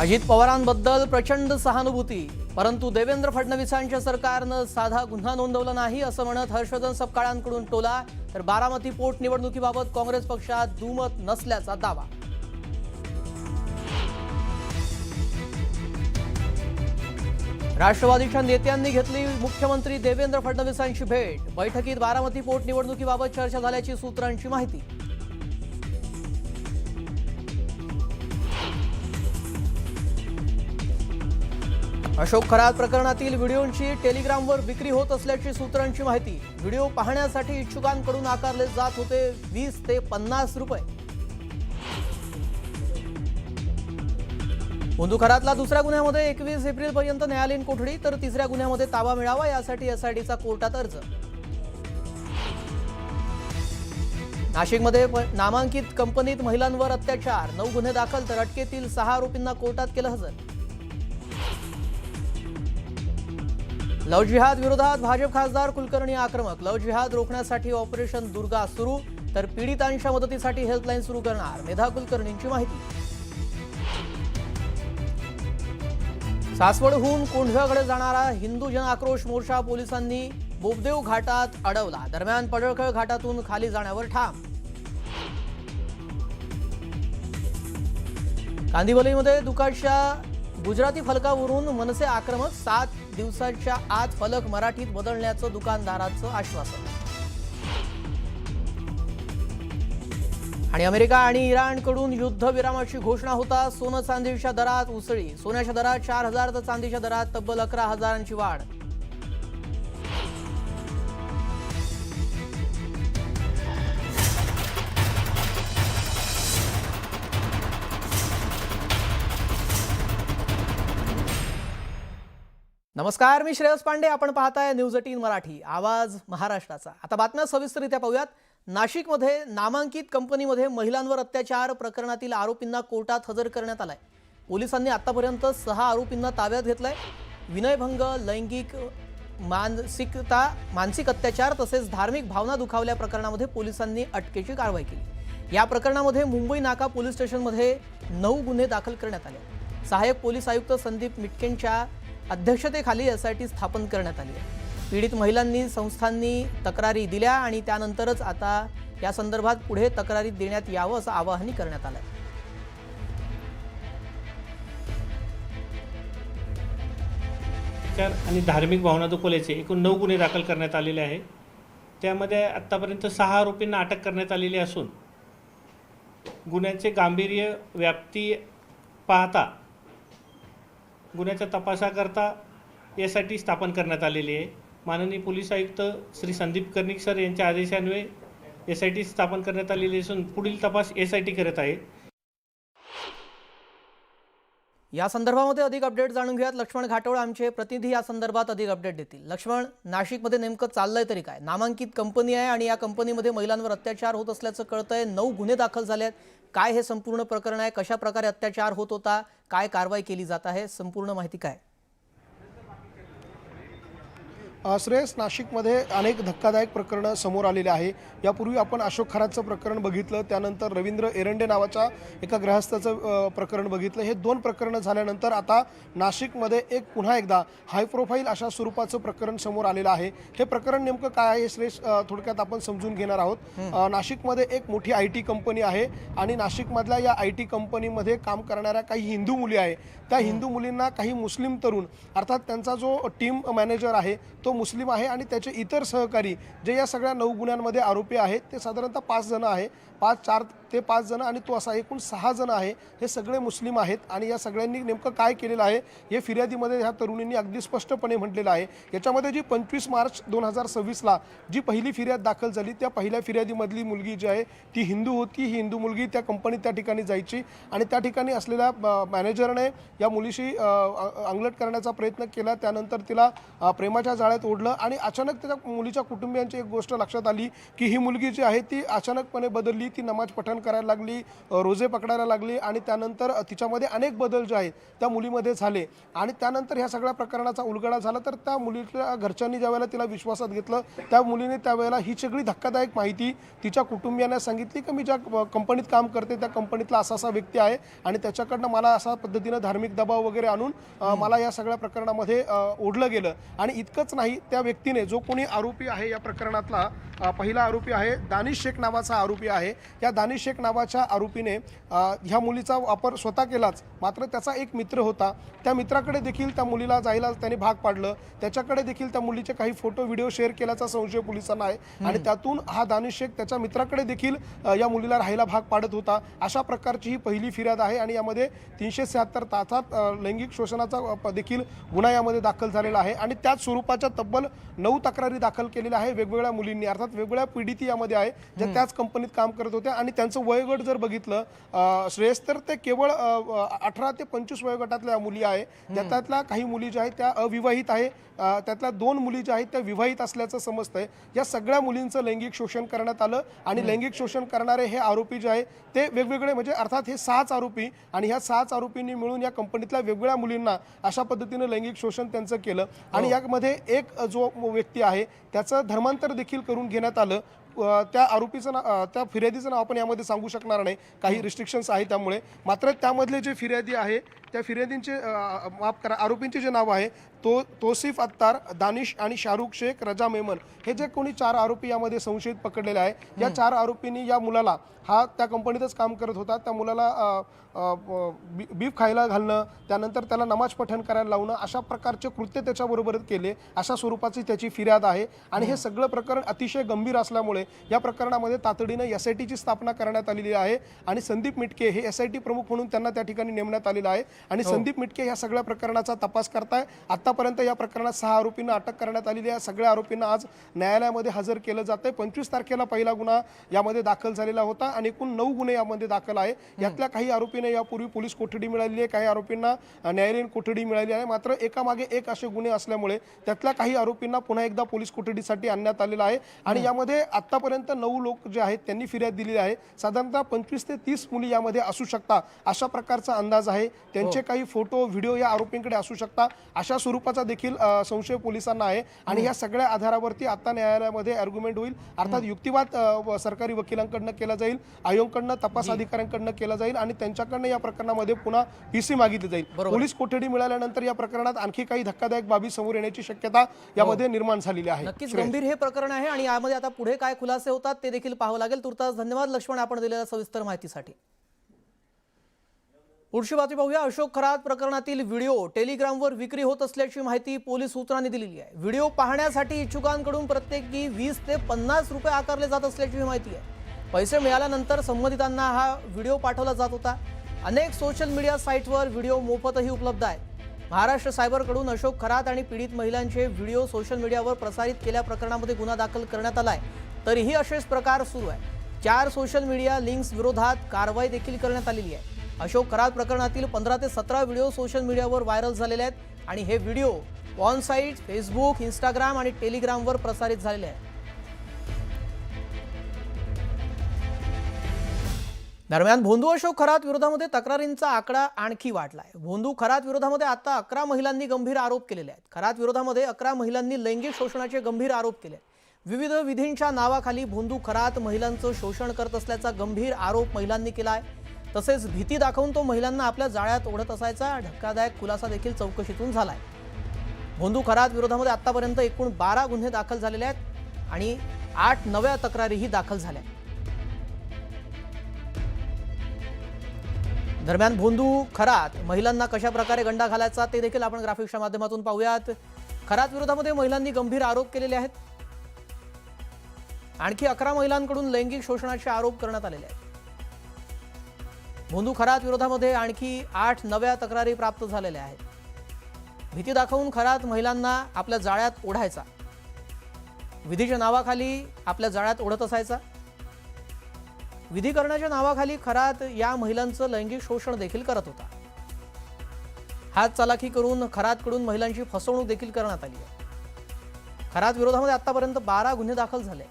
अजित पवारांबद्दल प्रचंड सहानुभूती, परंतु देवेंद्र फडणवीसांच्या सरकारनं साधा गुन्हा नोंदवला नाही असं म्हणत हर्षवर्धन सपकाळांकडून टोला, तर बारामती पोटनिवडणुकीबाबत काँग्रेस पक्षात दुमत नसल्याचा दावा. राष्ट्रवादीच्या नेत्यांनी घेतली मुख्यमंत्री देवेंद्र फडणवीसांची भेट. बैठकीत बारामती पोटनिवडणुकीबाबत चर्चा झाल्याची सूत्रांची माहिती. अशोक खरात प्रकरणातील व्हिडिओंची टेलिग्रामवर विक्री होत असल्याची सूत्रांची माहिती. व्हिडिओ पाहण्यासाठी इच्छुकांकडून आकारले जात होते 20 ते 50 रुपये. मुंदू खरातला दुसऱ्या गुन्ह्यामध्ये 21 एप्रिलपर्यंत न्यायालयीन कोठडी, तर तिसऱ्या गुन्ह्यामध्ये ताबा मिळावा यासाठी एसआयटीचा कोर्टात अर्ज. नाशिकमध्ये नामांकित कंपनीत महिलांवर अत्याचार, 9 गुन्हे दाखल, तर अटकेतील 6 आरोपींना कोर्टात केलं हजर. लव जिहाद विरोधात भाजप खासदार कुलकर्णी आक्रमक. लव जिहाद रोखण्यासाठी ऑपरेशन दुर्गा सुरू, तर पीडितांच्या मदतीसाठी हेल्पलाईन सुरू करणार, मेधा कुलकर्णींची माहिती. सासवडहून कोंढव्याकडे जाणारा हिंदू जन आक्रोश मोर्चा पोलिसांनी बोबदेव घाटात अडवला. दरम्यान पडळखळ घाटातून खाली जाण्यावर ठाम. कांदिवलीमध्ये दुकानच्या गुजराती फलकावरून मनसे आक्रमक. 7 दिवसांच्या आत फलक मराठीत बदलण्याचं दुकानदाराचं आश्वासन. आणि अमेरिका आणि इराणकडून युद्धविरामाची घोषणा होता. सोनं चांदीच्या दरात उसळी. सोन्याच्या दरात 4,000 तर चांदीच्या दरात तब्बल 11,000ची वाढ. नमस्कार, मी श्रेयस पांडे. आपण पाहताय न्यूज 18 मराठी, आवाज महाराष्ट्राचा. आता बातम्या सविस्तररित्या पाहूयात. नाशिकमध्ये नामांकित कंपनीमध्ये महिलांवर अत्याचार प्रकरणातील आरोपींना कोर्टात हजर करण्यात आलाय. पोलिसांनी आतापर्यंत 6 आरोपींना ताब्यात घेतलंय. विनयभंग, लैंगिक मानसिक अत्याचार तसेच धार्मिक भावना दुखावल्या प्रकरणामध्ये पोलिसांनी अटकेची कारवाई केली. या प्रकरणामध्ये मुंबई नाका पोलीस स्टेशनमध्ये 9 गुन्हे दाखल करण्यात आले. सहाय्यक पोलीस आयुक्त संदीप मिटकेंच्या अध्यक्षतेखाली एसआयटी स्थापन करण्यात आली आहे. पीडित महिलांनी संस्थांनी तक्रारी दिल्या आणि त्यानंतरच आता या संदर्भात पुढे तक्रारी देण्यात यावं असं आवाहन करण्यात आलं. आणि धार्मिक भावना दुखवल्याचे एकूण 9 गुन्हे दाखल करण्यात आलेले आहे. त्यामध्ये आत्तापर्यंत 6 आरोपींना अटक करण्यात आलेली असून गुन्ह्याचे गांभीर्य व्याप्ती पाहता गुन्ह्याच्या तपासाकरता एसआयटी स्थापन करण्यात आलेली आहे. माननीय पोलीस आयुक्त श्री संदीप कर्णिक सर यांच्या आदेशान्वये एसआयटी स्थापन करण्यात आलेली असून पुढील तपास एसआयटी करत आहे. या संदर्भामध्ये अधिक अपडेट जाणून घेऊयात. लक्ष्मण घाटोळ आमचे प्रतिनिधी या संदर्भात अधिक अपडेट देतील. लक्ष्मण, नाशिकमध्ये नेमकं चाललंय तरी काय? नामांकित कंपनी आहे आणि या कंपनीमध्ये महिलांवर अत्याचार होत असल्याचं कळतंय. 9 गुन्हे दाखल झाले आहेत. काय हे संपूर्ण प्रकरण आहे? कशा प्रकारे अत्याचार होत होता? काय कारवाई केली जात आहे? संपूर्ण माहिती काय? श्रेयस, नाशिकमध्ये अनेक धक्कादायक प्रकरणं समोर आलेले आहे. यापूर्वी आपण अशोक खरातचं प्रकरण बघितलं, त्यानंतर रवींद्र एरंडे नावाच्या एका गृहस्थाचं प्रकरण बघितलं. हे 2 प्रकरणं झाल्यानंतर आता नाशिकमध्ये पुन्हा एकदा हाय प्रोफाईल अशा स्वरूपाचं प्रकरण समोर आलेलं आहे. हे प्रकरण नेमकं काय आहे श्रेयस, थोडक्यात आपण समजून घेणार आहोत. नाशिकमध्ये एक मोठी IT कंपनी आहे आणि नाशिकमधल्या या IT कंपनीमध्ये काम करणाऱ्या काही हिंदू मुली आहे. त्या हिंदू मुलींना काही मुस्लिम तरुण, अर्थात त्यांचा जो टीम मॅनेजर आहे तो मुस्लिम आहे आणि त्याचे इतर सहकारी जे या सगळ्या 9 गुन्ह्यांमध्ये आरोपी आहेत ते साधारणतः 5 जण आहे. 4 ते 5 जण आणि तो असा एकूण 6 जण आहे. हे सगळे मुस्लिम आहेत आणि या सगळ्यांनी नेमकं काय केलेलं आहे हे फिर्यादीमध्ये ह्या तरुणींनी अगदी स्पष्टपणे म्हटलेलं आहे. याच्यामध्ये जी 25 मार्च 2026ला जी पहिली फिर्याद दाखल झाली, त्या पहिल्या फिर्यादीमधली मुलगी जी आहे ती हिंदू होती. ही हिंदू मुलगी त्या कंपनीत त्या ठिकाणी जायची आणि त्या ठिकाणी असलेल्या मॅनेजरने या मुलीशी अंगलट करण्याचा प्रयत्न केला. त्यानंतर तिला प्रेमाच्या जाळ्यात ओढलं आणि अचानक त्या मुलीच्या कुटुंबियांची एक गोष्ट लक्षात आली की ही मुलगी जी आहे ती अचानकपणे बदलली. ती नमाज पठण करायला लागली, रोजे पकडायला लागली आणि त्यानंतर तिच्यामध्ये अनेक बदल जे आहेत त्या मुलीमध्ये झाले. आणि त्यानंतर ह्या सगळ्या प्रकरणाचा उलगडा झाला. तर त्या मुलीच्या घरच्यांनी ज्यावेळेला तिला विश्वासात घेतलं, त्या मुलीने त्यावेळेला ही सगळी धक्कादायक माहिती तिच्या कुटुंबियांना सांगितली की मी ज्या कंपनीत काम करते त्या कंपनीतला असा व्यक्ती आहे आणि त्याच्याकडनं मला असा पद्धतीनं धार्मिक दबाव वगैरे आणून मला या सगळ्या प्रकरणामध्ये ओढलं गेलं. आणि इतकंच नाही, त्या व्यक्तीने जो कोणी आरोपी आहे या प्रकरणातला पहिला आरोपी आहे दानिश शेख नावाचा आरोपी आहे. या दानिश शेख नावाच्या आरोपीने ह्या मुलीचा वापर स्वतः केलाच, मात्र त्याचा एक मित्र होता. त्या मित्राकडे देखील त्या मुलीला जायला त्याने भाग पाडलं. त्याच्याकडे देखील त्या मुलीचे काही फोटो व्हिडिओ शेअर केल्याचा संशय पोलिसांना आहे आणि त्यातून हा दानिश शेख त्याच्या मित्राकडे देखील या मुलीला राहायला भाग पाडत होता. अशा प्रकारची ही पहिली फिर्याद आहे आणि यामध्ये 376 तासात लैंगिक शोषणाचा देखील गुन्हा यामध्ये दाखल झालेला आहे. आणि त्याच स्वरूपाच्या तब्बल 9 तक्रारी दाखल केलेल्या आहे वेगवेगळ्या मुलींनी, अर्थात वेगवेगळ्या पीडिती यामध्ये आहे ज्या त्याच कंपनीत काम करत होत्या. आणि त्यांचं वयोगट जर बघितलं श्रेयस, तर ते केवळ 18 ते 25 वयोगटातल्या मुली आहे. त्यातल्या काही मुली ज्या आहेत त्या अविवाहित आहे, त्यातल्या 2 मुली ज्या आहेत त्या विवाहित असल्याचं समजतंय. या सगळ्या मुलींचं लैंगिक शोषण करण्यात आलं आणि लैंगिक शोषण करणारे हे आरोपी जे आहे ते वेगवेगळे, म्हणजे अर्थात हे 6च आरोपी आणि ह्या 6च आरोपींनी मिळून या कंपनीतल्या वेगवेगळ्या मुलींना अशा पद्धतीनं लैंगिक शोषण त्यांचं केलं. आणि यामध्ये एक जो व्यक्ती आहे त्याचं धर्मांतर देखील करून घेण्यात आलं. त्या आरोपीचं त्या फिर्यादीचं नाव आपण यामध्ये सांगू शकणार नाही, काही रिस्ट्रिक्शन्स आहे त्यामुळे. मात्र त्यामधले जे फिर्यादी आहे त्या फिर्यादींचे माफ करा, आरोपींचे जे नाव आहे तोसिफ अत्तार, दानिश आणि शाहरुख शेख, रजा मेमन, हे जे कोणी 4 आरोपी यामध्ये संशयित पकडलेले आहे. या 4 आरोपींनी या मुलाला, हा त्या कंपनीतच काम करत होता, त्या मुलाला बीफ खायला घालणं, त्यानंतर त्याला नमाज पठण करायला लावणं, अशा प्रकारचे कृत्य त्याच्याबरोबर केले, अशा स्वरूपाची त्याची फिर्याद आहे. आणि हे सगळं प्रकरण अतिशय गंभीर असल्यामुळे या प्रकरणामध्ये तातडीनं SITची स्थापना करण्यात आलेली आहे. आणि संदीप मिटके हे SIT प्रमुख म्हणून त्यांना त्या ठिकाणी नेमण्यात आलेलं आहे. आणि संदीप मिटके या सगळ्या प्रकरणाचा तपास करताय. आतापर्यंत या प्रकरणात 6 आरोपींना अटक करण्यात आलेली आहे. सगळ्या आरोपींना आज न्यायालयामध्ये हजर केलं जातंय. 25 तारखेला पहिला गुन्हा यामध्ये दाखल झालेला होता आणि एकूण 9 गुन्हे यामध्ये दाखल आहे. यातल्या काही आरोपींना यापूर्वी पोलीस कोठडी मिळालेली आहे, काही आरोपींना न्यायालयीन कोठडी मिळाली आहे. मात्र एकामागे एक असे गुन्हे असल्यामुळे त्यातल्या काही आरोपींना पुन्हा एकदा पोलीस कोठडीसाठी आणण्यात आलेलं आहे. आणि यामध्ये आतापर्यंत 9 लोक जे आहेत त्यांनी फिर्याद दिलेली आहे. साधारणतः 25 ते 30 मुली यामध्ये असू शकतात अशा प्रकारचा अंदाज आहे. त्यांचे काही फोटो व्हिडिओ या आरोपींकडे असू शकतात अशा स्वरूपाचा देखील संशय पोलिसांना आहे. आणि या सगळ्या आधारावरती आता न्यायालयामध्ये आर्ग्युमेंट होईल. अर्थात युक्तिवाद सरकारी वकिलांकडनं केला जाईल, आयोगाकडनं, तपास अधिकाऱ्यांकडनं केला जाईल आणि त्यांच्याकडनं या प्रकरणामध्ये पुन्हा PC मागितली जाईल. पोलीस कोठडी मिळाल्यानंतर या प्रकरणात आणखी काही धक्कादायक बाबी समोर येण्याची शक्यता यामध्ये निर्माण झालेली आहे. नक्कीच गंभीर हे प्रकरण आहे आणि यामध्ये आता पुढे काय खुलासे होतात ते देखील पाहावं लागेल. तुर्तास धन्यवाद लक्ष्मण, आपण दिलेल्या सविस्तर माहितीसाठी. पुढची बातमी पाहूया. अशोक खरात प्रकरणातील व्हिडिओ टेलिग्रामवर विक्री होत असल्याची माहिती पोलीस सूत्रांनी दिलेली आहे. व्हिडिओ पाहण्यासाठी इच्छुकांकडून प्रत्येकी 20 ते 50 रुपये आकारले जात असल्याची माहिती आहे. पैसे मिळाल्यानंतर संबंधितांना हा व्हिडिओ पाठवला जात होता. अनेक सोशल मीडिया साईटवर व्हिडिओ मोफतही उपलब्ध आहेत. महाराष्ट्र सायबरकडून अशोक खरात आणि पीडित महिलांचे व्हिडिओ सोशल मीडियावर प्रसारित केल्या प्रकरणामध्ये गुन्हा दाखल करण्यात आलाय. तरीही असेच प्रकार सुरू आहे. 4 सोशल मीडिया लिंक्स विरोधात कारवाई देखील करण्यात आलेली आहे. अशोक खरात प्रकरणातील 15 ते 17 व्हिडिओ सोशल मीडियावर व्हायरल झालेले आहेत आणि हे video on site Facebook, Instagram आणि टेलिग्रामवर प्रसारित झालेले आहेत. दरम्यान भोंदू अशोक खरात विरोधामध्ये तक्रारींचा आकडा आणखी वाढलाय. भोंदू खरात विरोधामध्ये आता 11 महिलांनी गंभीर आरोप केलेले आहेत. खरात विरोधामध्ये 11 महिलांनी लैंगिक शोषणाचे गंभीर आरोप केले. विविध विधींच्या नावाखाली भोंदू खरात महिलांचं शोषण करत असल्याचा गंभीर आरोप महिलांनी केला आहे. तसेच भीती दाखवून तो महिलांना आपल्या जाळ्यात ओढत असायचा धक्कादायक खुलासा देखील चौकशीतून झालाय. भोंदू खरात विरोधामध्ये आतापर्यंत एकूण 12 गुन्हे दाखल झालेले आहेत आणि 8 नव्या तक्रारीही दाखल झाल्या. दरम्यान भोंदू खरात महिलांना कशा प्रकारे गंडा घालायचा ते देखील आपण ग्राफिक्सच्या माध्यमातून पाहूयात. खरात विरोधामध्ये महिलांनी गंभीर आरोप केलेले आहेत. आणखी 11 महिलांकडून लैंगिक शोषणाचे आरोप करण्यात आलेले आहेत. भोंदू खरात विरोधामध्ये आणखी 8 नव्या तक्रारी प्राप्त झालेल्या आहेत. भीती दाखवून खरात महिलांना आपल्या जाळ्यात ओढायचा, विधीच्या नावाखाली आपल्या जाळ्यात ओढत असायचा. विधी करण्याच्या नावाखाली खरात या महिलांचं लैंगिक शोषण देखील करत होता. हात चालाकी करून खरातकडून महिलांची फसवणूक देखील करण्यात आली आहे. खरात विरोधामध्ये आतापर्यंत 12 गुन्हे दाखल झाले.